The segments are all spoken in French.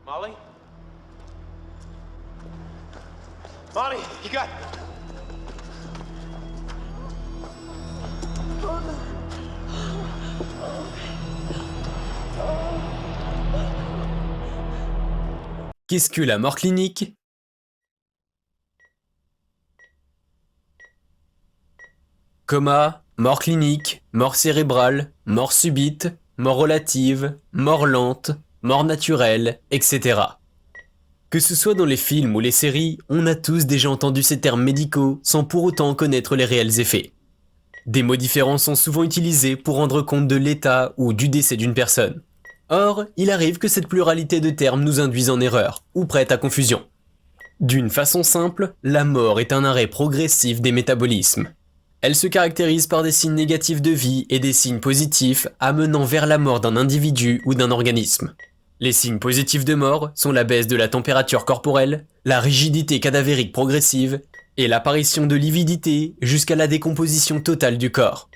Molly? Molly, you got... Qu'est-ce que la mort clinique? Coma, mort clinique, mort cérébrale, mort subite, mort relative, mort lente, mort naturelle, etc. Que ce soit dans les films ou les séries, on a tous déjà entendu ces termes médicaux sans pour autant connaître les réels effets. Des mots différents sont souvent utilisés pour rendre compte de l'état ou du décès d'une personne. Or, il arrive que cette pluralité de termes nous induise en erreur, ou prête à confusion. D'une façon simple, la mort est un arrêt progressif des métabolismes. Elle se caractérise par des signes négatifs de vie et des signes positifs amenant vers la mort d'un individu ou d'un organisme. Les signes positifs de mort sont la baisse de la température corporelle, la rigidité cadavérique progressive et l'apparition de lividité jusqu'à la décomposition totale du corps.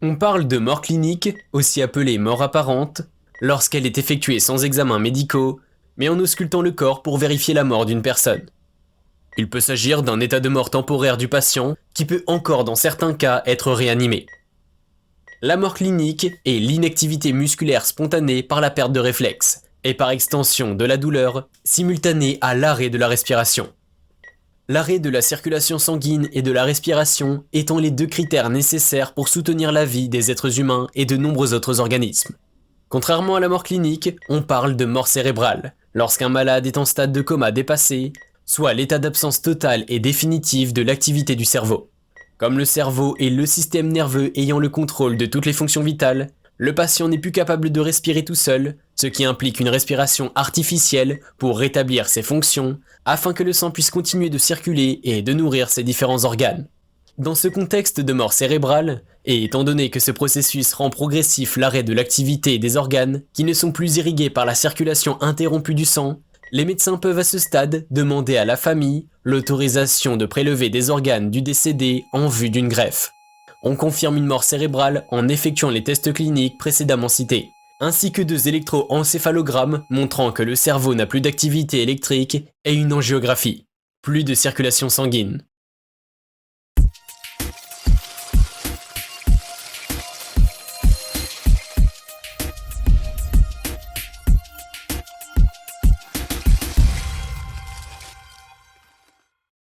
On parle de mort clinique, aussi appelée mort apparente, lorsqu'elle est effectuée sans examens médicaux, mais en auscultant le corps pour vérifier la mort d'une personne. Il peut s'agir d'un état de mort temporaire du patient qui peut encore dans certains cas être réanimé. La mort clinique est l'inactivité musculaire spontanée par la perte de réflexes, et par extension de la douleur, simultanée à l'arrêt de la respiration. L'arrêt de la circulation sanguine et de la respiration étant les deux critères nécessaires pour soutenir la vie des êtres humains et de nombreux autres organismes. Contrairement à la mort clinique, on parle de mort cérébrale, lorsqu'un malade est en stade de coma dépassé, soit l'état d'absence totale et définitive de l'activité du cerveau. Comme le cerveau est le système nerveux ayant le contrôle de toutes les fonctions vitales, le patient n'est plus capable de respirer tout seul, ce qui implique une respiration artificielle pour rétablir ses fonctions, afin que le sang puisse continuer de circuler et de nourrir ses différents organes. Dans ce contexte de mort cérébrale, et étant donné que ce processus rend progressif l'arrêt de l'activité des organes qui ne sont plus irrigués par la circulation interrompue du sang, les médecins peuvent à ce stade demander à la famille l'autorisation de prélever des organes du décédé en vue d'une greffe. On confirme une mort cérébrale en effectuant les tests cliniques précédemment cités, ainsi que 2 électroencéphalogrammes montrant que le cerveau n'a plus d'activité électrique et une angiographie, plus de circulation sanguine.